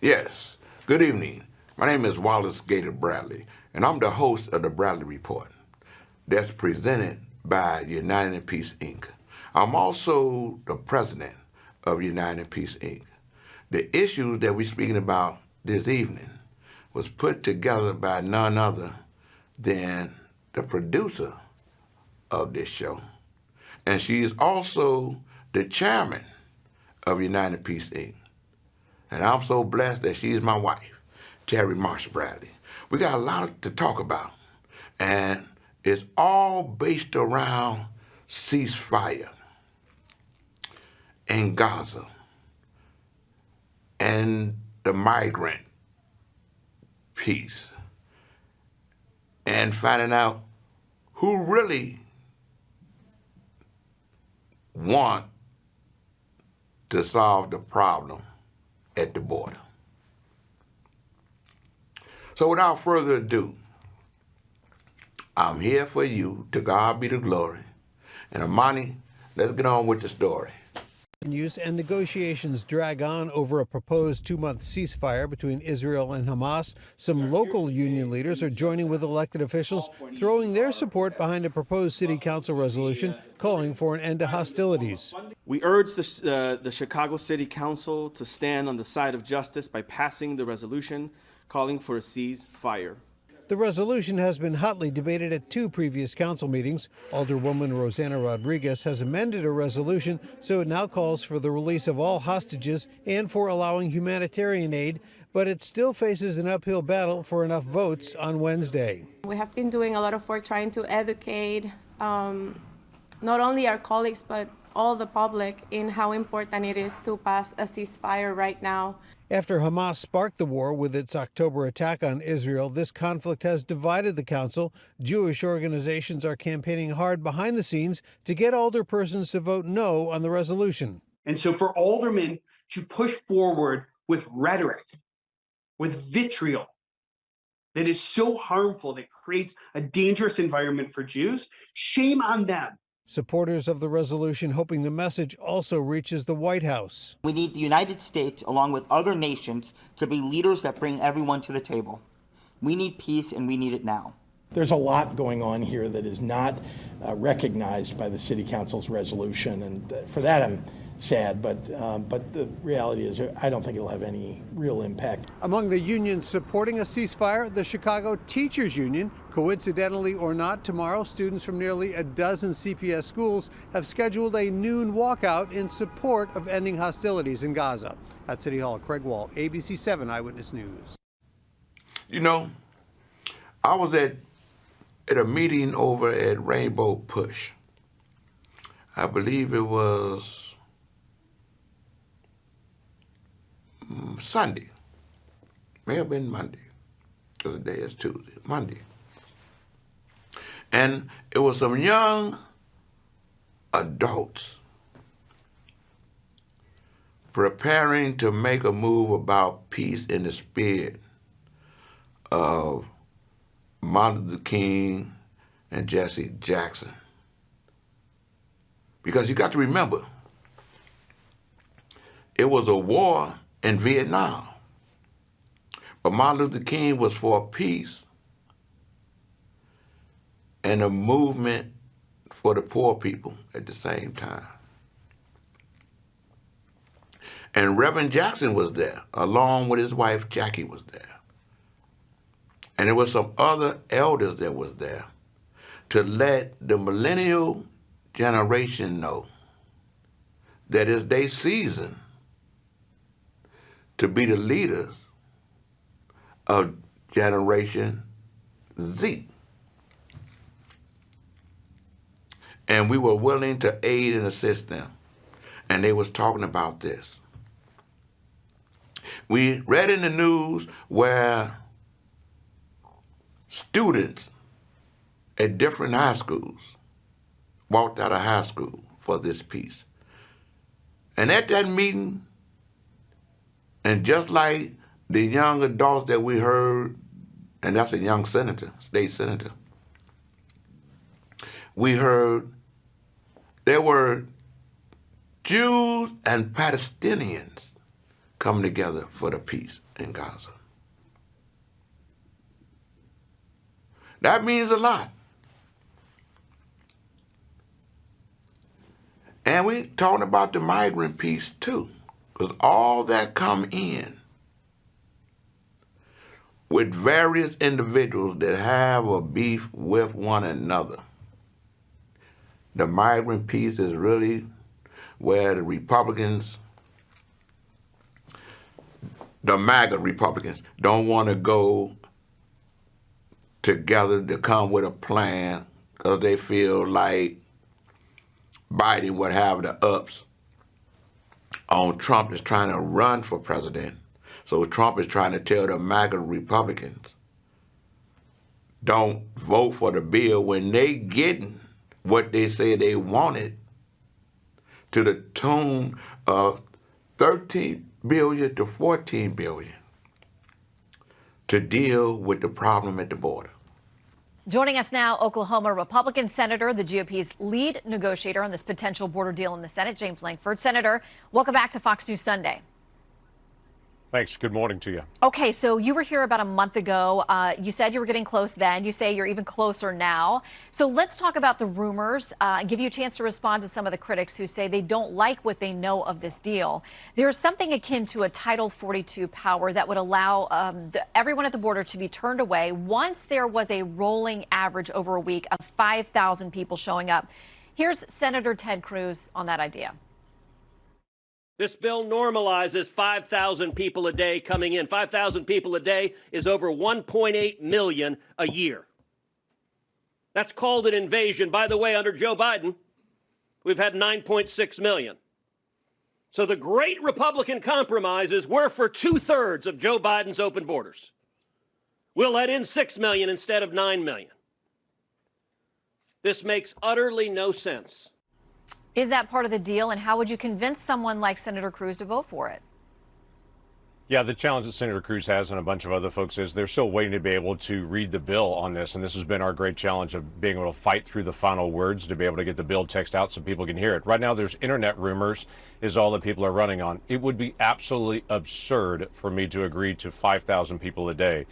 Yes, good evening. My name is Wallace Gator Bradley, and I'm the host of the Bradley Report that's presented by United in Peace, Inc. I'm also the president of United in Peace, Inc. The issue that we're speaking about this evening was put together by none other than the producer of this show, and she's also the chairman of United in Peace, Inc. And I'm so blessed that she's my wife, Terry Marsh Bradley. We got a lot to talk about, and it's all based around ceasefire in Gaza and the migrant piece, and finding out who really want to solve the problem at the border. So without further ado, I'm here for you. To God be the glory. And Amani, let's get on with the story. News and negotiations drag on over a proposed 2-month ceasefire between Israel and Hamas. Some local union leaders are joining with elected officials, throwing their support behind a proposed city council resolution calling for an end to hostilities. We urge the Chicago City Council to stand on the side of justice by passing the resolution calling for a ceasefire. The resolution has been hotly debated at 2 previous council meetings. Alderwoman Rosanna Rodriguez has amended a resolution so it now calls for the release of all hostages and for allowing humanitarian aid, but it still faces an uphill battle for enough votes on Wednesday. We have been doing a lot of work trying to educate not only our colleagues but all the public in how important it is to pass a ceasefire right now. After Hamas sparked the war with its October attack on Israel, this conflict has divided the council. Jewish organizations are campaigning hard behind the scenes to get alderpersons to vote no on the resolution. And so for aldermen to push forward with rhetoric, with vitriol, that is so harmful, that creates a dangerous environment for Jews, shame on them. Supporters of the resolution hoping the message also reaches the White House. We need the United States, along with other nations, to be leaders that bring everyone to the table. We need peace, and we need it now. There's a lot going on here that is not recognized by the City Council's resolution, and for that I'm sad, but the reality is I don't think it'll have any real impact. Among the unions supporting a ceasefire, the Chicago Teachers Union. Coincidentally or not, tomorrow students from nearly a dozen CPS schools have scheduled a noon walkout in support of ending hostilities in Gaza. At City Hall, Craig Wall, ABC 7 Eyewitness News. You know, I was at a meeting over at Rainbow Push. I believe it was Sunday. May have been Monday, because the day is Tuesday, Monday. And it was some young adults preparing to make a move about peace in the spirit of Martin Luther King and Jesse Jackson. Because you got to remember, it was a war in Vietnam. But Martin Luther King was for peace and a movement for the poor people at the same time. And Reverend Jackson was there, along with his wife Jackie was there. And there were some other elders that was there to let the millennial generation know that it's their season to be the leaders of Generation Z. And we were willing to aid and assist them. And they was talking about this. We read in the news where students at different high schools walked out of high school for this peace. And at that meeting, and just like the young adults that we heard, and that's a young senator, state senator, we heard there were Jews and Palestinians coming together for the peace. in Gaza. That means a lot. And we talking about the migrant piece too, because all that come in with various individuals that have a beef with one another. The migrant piece is really where the Republicans, the MAGA Republicans, don't want to go together to come with a plan because they feel like Biden would have the ups on Trump is trying to run for president. So Trump is trying to tell the MAGA Republicans, don't vote for the bill when they getting what they say they wanted to the tune of $13 billion to $14 billion to deal with the problem at the border. Joining us now, Oklahoma Republican Senator, the GOP's lead negotiator on this potential border deal in the Senate, James Lankford. Senator, welcome back to Fox News Sunday. Thanks. Good morning to you. Okay, so you were here about a month ago. You said you were getting close then. You say you're even closer now. So let's talk about the rumors and give you a chance to respond to some of the critics who say they don't like what they know of this deal. There's something akin to a Title 42 power that would allow everyone at the border to be turned away once there was a rolling average over a week of 5,000 people showing up. Here's Senator Ted Cruz on that idea. This bill normalizes 5,000 people a day coming in. 5,000 people a day is over 1.8 million a year. That's called an invasion. By the way, under Joe Biden, we've had 9.6 million. So the great Republican compromise is we're for 2/3 of Joe Biden's open borders. We'll let in 6 million instead of 9 million. This makes utterly no sense. Is that part of the deal, and how would you convince someone like Senator Cruz to vote for it? Yeah, the challenge that Senator Cruz has and a bunch of other folks is they're still waiting to be able to read the bill on this. And this has been our great challenge of being able to fight through the final words to be able to get the bill text out so people can hear it. Right now, there's internet rumors is all that people are running on. It would be absolutely absurd for me to agree to 5,000 people a day.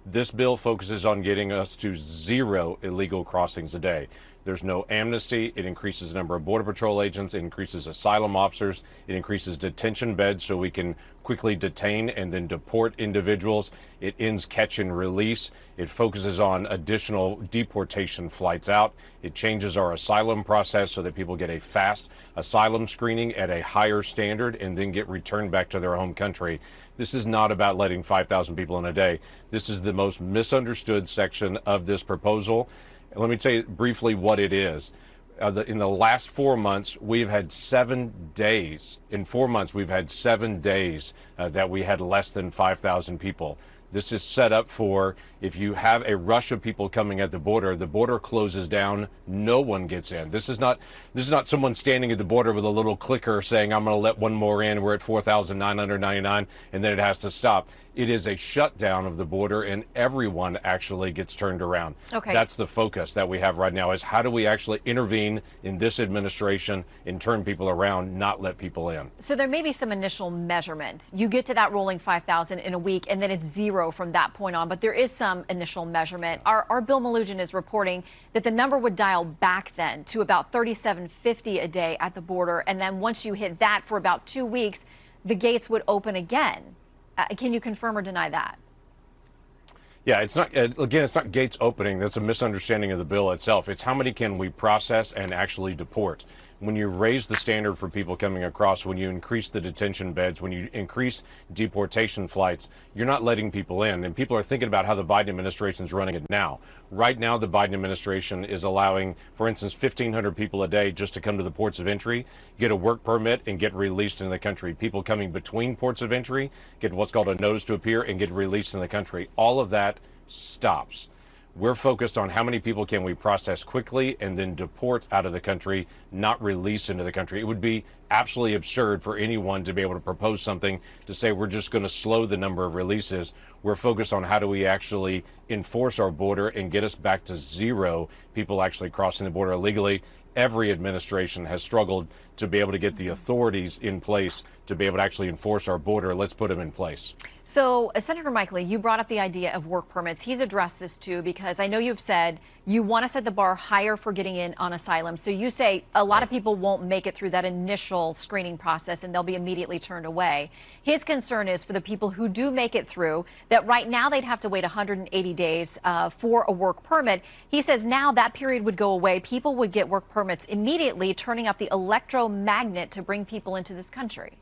This bill focuses on getting us to 0 illegal crossings a day. There's no amnesty. It increases the number of Border Patrol agents. It increases asylum officers. It increases detention beds so we can quickly detain and then deport individuals. It ends catch and release. It focuses on additional deportation flights out. It changes our asylum process so that people get a fast asylum screening at a higher standard and then get returned back to their home country. This is not about letting 5,000 people in a day. This is the most misunderstood section of this proposal. Let me tell you briefly what it is. In the last 4 months, we've had 7 days. In 4 months, we've had 7 days that we had less than 5,000 people. This is set up for if you have a rush of people coming at the border closes down, no one gets in. This is not someone standing at the border with a little clicker saying, I'm going to let one more in, we're at 4,999, and then it has to stop. It is a shutdown of the border, and everyone actually gets turned around. Okay. That's the focus that we have right now, is how do we actually intervene in this administration and turn people around, not let people in. So there may be some initial measurement. You get to that rolling 5,000 in a week, and then it's 0 from that point on, but there is some initial measurement. Our Bill Malugin is reporting that the number would dial back then to about 3,750 a day at the border, and then once you hit that for about 2 weeks, the gates would open again. Can you confirm or deny that? Yeah, it's not, again, it's not gates opening. That's a misunderstanding of the bill itself. It's how many can we process and actually deport. When you raise the standard for people coming across, when you increase the detention beds, when you increase deportation flights, you're not letting people in. And people are thinking about how the Biden administration is running it now. Right now, the Biden administration is allowing, for instance, 1,500 people a day just to come to the ports of entry, get a work permit, and get released in the country. People coming between ports of entry get what's called a notice to appear and get released in the country. All of that stops. We're focused on how many people can we process quickly and then deport out of the country, not release into the country. It would be absolutely absurd for anyone to be able to propose something to say we're just going to slow the number of releases. We're focused on how do we actually enforce our border and get us back to 0 people actually crossing the border illegally. Every administration has struggled to be able to get the authorities in place to be able to actually enforce our border. Let's put them in place. So, Senator Mike Lee, you brought up the idea of work permits. He's addressed this too, because I know you've said you want to set the bar higher for getting in on asylum. So you say a lot of people won't make it through that initial screening process and they'll be immediately turned away. His concern is for the people who do make it through, that right now they'd have to wait 180 days for a work permit. He says now that period would go away. People would get work permits immediately, turning up the electromagnet to bring people into this country.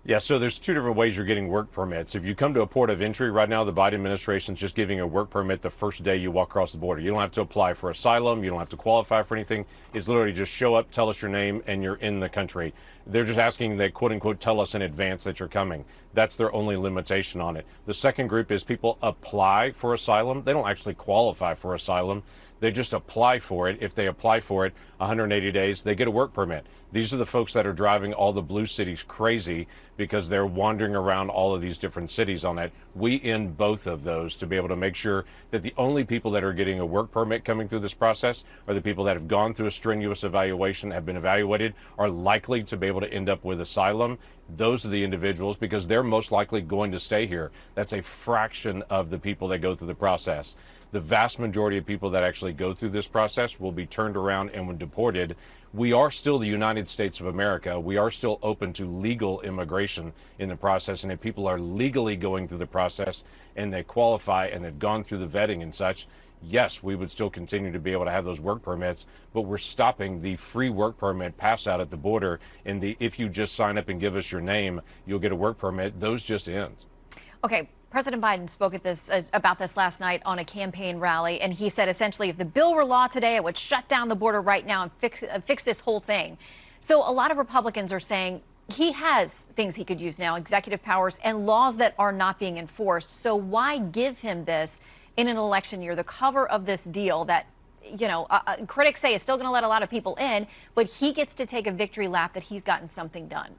Yeah, so there's two different ways you're getting work permits. If you come to a port of entry right now, the Biden administration is just giving a work permit the first day you walk across the border. You don't have to apply for asylum. You don't have to qualify for anything. It's literally just show up, tell us your name, and you're in the country. They're just asking that, quote unquote, tell us in advance that you're coming. That's their only limitation on it. The second group is people apply for asylum. They don't actually qualify for asylum. They just apply for it. If they apply for it 180 days, they get a work permit. These are the folks that are driving all the blue cities crazy because they're wandering around all of these different cities on that. We end both of those to be able to make sure that the only people that are getting a work permit coming through this process are the people that have gone through a strenuous evaluation, have been evaluated, are likely to be able to end up with asylum. Those are the individuals because they're most likely going to stay here. That's a fraction of the people that go through the process. The vast majority of people that actually go through this process will be turned around and when deported. We are still the United States of America. We are still open to legal immigration in the process. And if people are legally going through the process and they qualify and they've gone through the vetting and such, yes, we would still continue to be able to have those work permits, but we're stopping the free work permit pass out at the border. And the if you just sign up and give us your name, you'll get a work permit. Those just end. Okay. President Biden spoke about this last night on a campaign rally, and he said essentially if the bill were law today, it would shut down the border right now and fix this whole thing. So a lot of Republicans are saying he has things he could use now, executive powers and laws that are not being enforced. So why give him this in an election year, the cover of this deal that, you know, critics say is still going to let a lot of people in, but he gets to take a victory lap that he's gotten something done.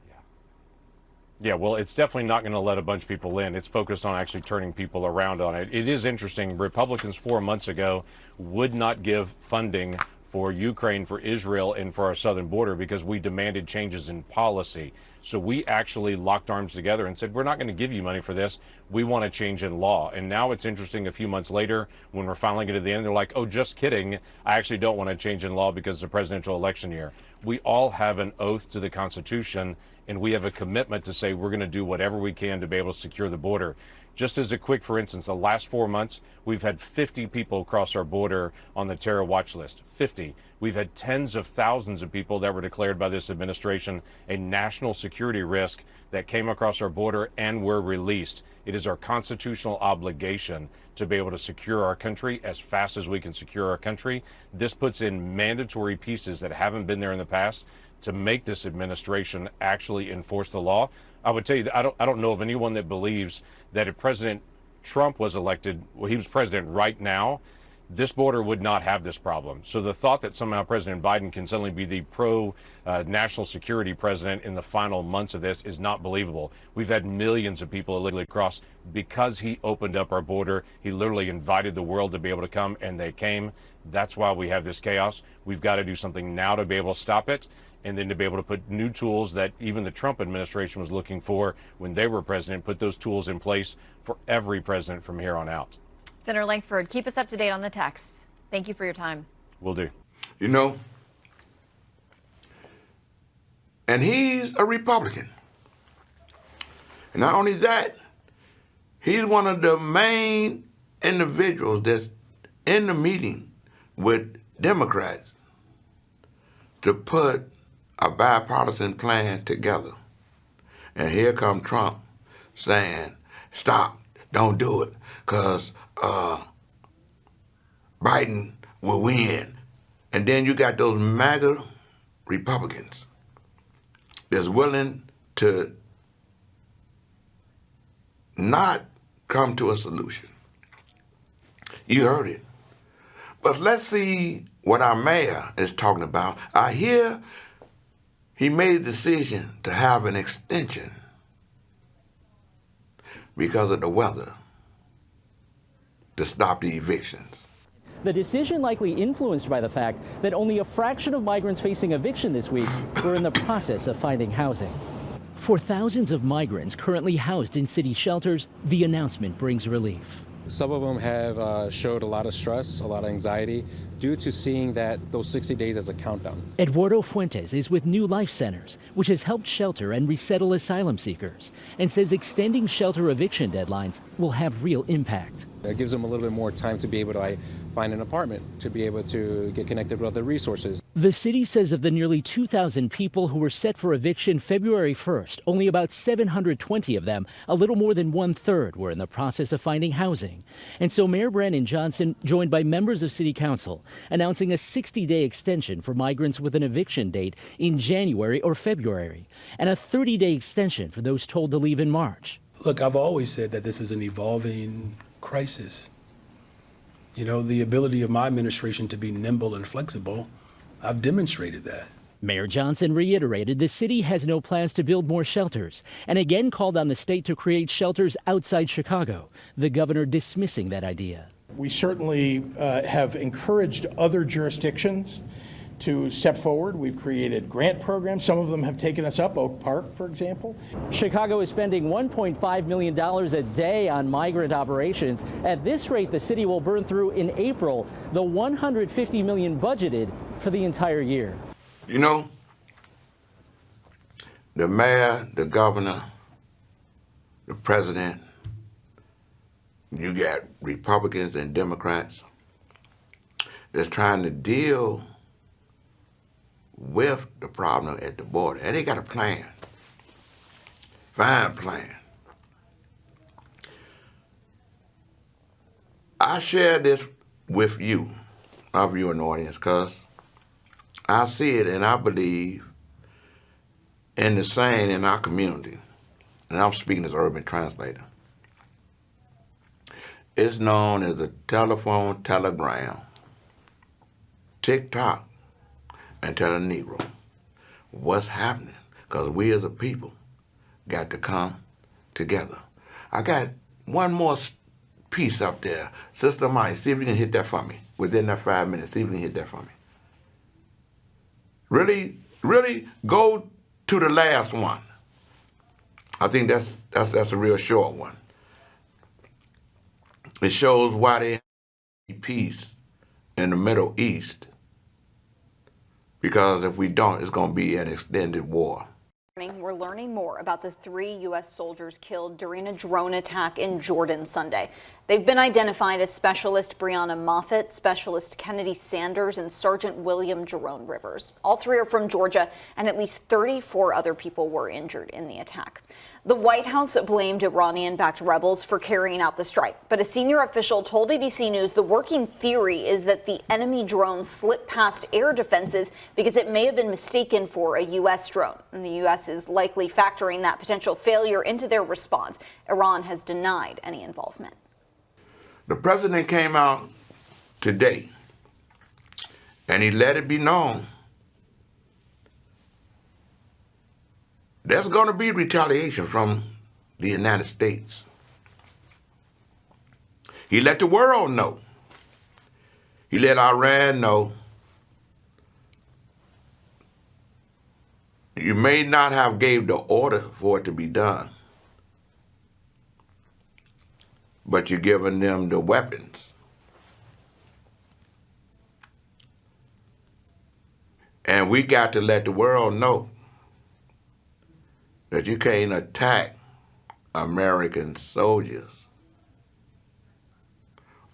Yeah, well, it's definitely not going to let a bunch of people in. It's focused on actually turning people around on it. It is interesting. Republicans 4 months ago would not give funding for Ukraine, for Israel, and for our southern border because we demanded changes in policy. So we actually locked arms together and said, we're not going to give you money for this. We want a change in law. And now it's interesting, a few months later, when we're finally getting to the end, they're like, oh, just kidding. I actually don't want a change in law because it's a presidential election year. We all have an oath to the Constitution, and we have a commitment to say we're going to do whatever we can to be able to secure the border. Just as a quick, for instance, the last 4 months, we've had 50 people cross our border on the terror watch list. 50. We've had tens of thousands of people that were declared by this administration a national security risk that came across our border and were released. It is our constitutional obligation to be able to secure our country as fast as we can secure our country. This puts in mandatory pieces that haven't been there in the past to make this administration actually enforce the law. I would tell you that I don't know of anyone that believes that if President Trump was elected, well, he was president right now, this border would not have this problem. So the thought that somehow President Biden can suddenly be the pro-national security president in the final months of this is not believable. We've had millions of people illegally cross because he opened up our border. He literally invited the world to be able to come, and they came. That's why we have this chaos. We've got to do something now to be able to stop it, and then to be able to put new tools that even the Trump administration was looking for when they were president, put those tools in place for every president from here on out. Senator Lankford, keep us up to date on the text. Thank you for your time. Will do. You know, and he's a Republican. And not only that, he's one of the main individuals that's in the meeting with Democrats to put a bipartisan plan together. And here come Trump saying, stop, don't do it, because Biden will win. And then you got those MAGA Republicans that's willing to not come to a solution. You heard it. But let's see what our mayor is talking about. I hear he made a decision to have an extension because of the weather to stop the evictions. The decision likely influenced by the fact that only a fraction of migrants facing eviction this week were in the process of finding housing. For thousands of migrants currently housed in city shelters, the announcement brings relief. Some of them have showed a lot of stress, a lot of anxiety, due to seeing that those 60 days as a countdown. Eduardo Fuentes is with New Life Centers, which has helped shelter and resettle asylum seekers, and says extending shelter eviction deadlines will have real impact. It gives them a little bit more time to be able to find an apartment, to be able to get connected with other resources. The city says of the nearly 2,000 people who were set for eviction February 1st, only about 720 of them, a little more than 1/3, were in the process of finding housing. And so Mayor Brandon Johnson, joined by members of City Council, announcing a 60-day extension for migrants with an eviction date in January or February, and a 30-day extension for those told to leave in March. Look, I've always said that this is an evolving crisis. You know, the ability of my administration to be nimble and flexible, I've demonstrated that. Mayor Johnson reiterated the city has no plans to build more shelters and again called on the state to create shelters outside Chicago, the governor dismissing that idea. We certainly have encouraged other jurisdictions to step forward. We've created grant programs. Some of them have taken us up, Oak Park, for example. Chicago is spending $1.5 million a day on migrant operations. At this rate, the city will burn through in April the $150 million budgeted for the entire year. You know, the mayor, the governor, the president, you got Republicans and Democrats that's trying to deal with the problem at the border. And they got a plan, fine plan. I share this with you, our viewing audience, because I see it and I believe in the same in our community. And I'm speaking as an urban translator. It's known as a telephone telegram, TikTok, and tell a Negro what's happening, because we as a people got to come together. I got one more piece up there. Sister Mike, see if you can hit that for me. Within that 5 minutes, see if you can hit that for me. Really go to the last one. I think that's a real short one. It shows why they have peace in the Middle East. Because if we don't, it's going to be an extended war. We're learning more about the 3 U.S. soldiers killed during a drone attack in Jordan Sunday. They've been identified as Specialist Breonna Moffett, Specialist Kennedy Sanders, and Sergeant William Jerome Rivers. All 3 are from Georgia, and at least 34 other people were injured in the attack. The White House blamed Iranian-backed rebels for carrying out the strike, but a senior official told ABC News the working theory is that the enemy drone slipped past air defenses because it may have been mistaken for a U.S. drone, and the U.S. is likely factoring that potential failure into their response. Iran has denied any involvement. The president came out today, and he let it be known there's going to be retaliation from the United States. He let the world know. He let Iran know. You may not have gave the order for it to be done, but you're giving them the weapons. And we got to let the world know that you can't attack American soldiers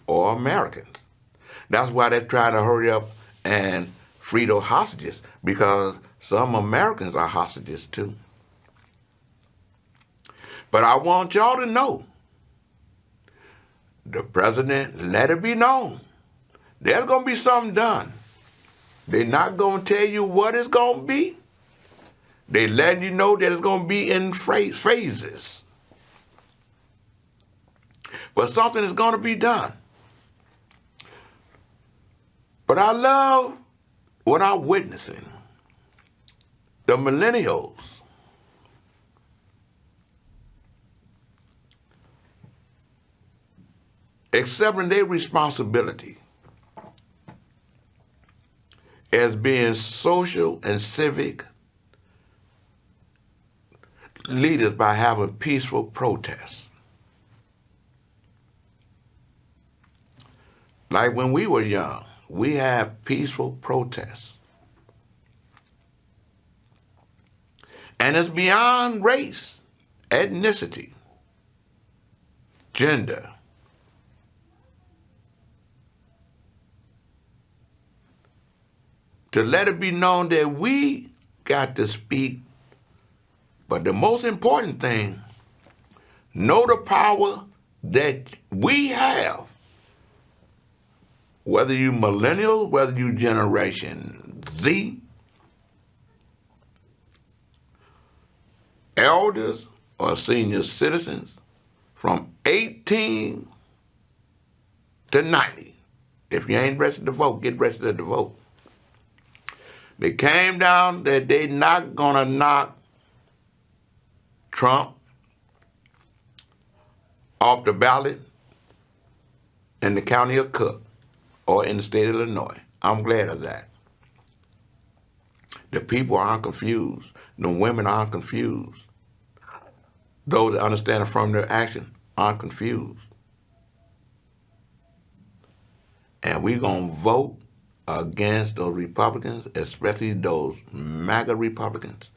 or Americans. That's why they're trying to hurry up and free those hostages, because some Americans are hostages too. But I want y'all to know, the president let it be known, there's going to be something done. They're not going to tell you what it's going to be. They letting you know that it's going to be in phases. But something is going to be done. But I love what I'm witnessing. The millennials accepting their responsibility as being social and civic leaders by having peaceful protests. Like when we were young, we had peaceful protests. And it's beyond race, ethnicity, gender. To let it be known that we got to speak, but the most important thing, know the power that we have. Whether you millennial, whether you Generation Z, elders or senior citizens from 18 to 90. If you ain't registered to vote, get registered to vote. They came down that they not gonna knock Trump off the ballot in the county of Cook or in the state of Illinois. I'm glad of that. The people aren't confused. The women aren't confused. Those that understand affirmative action aren't confused. And we're going to vote against those Republicans, especially those MAGA Republicans,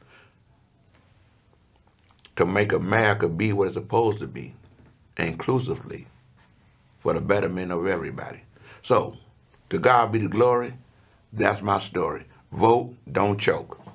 to make America be what it's supposed to be, inclusively, for the betterment of everybody. So, to God be the glory. That's my story. Vote, don't choke.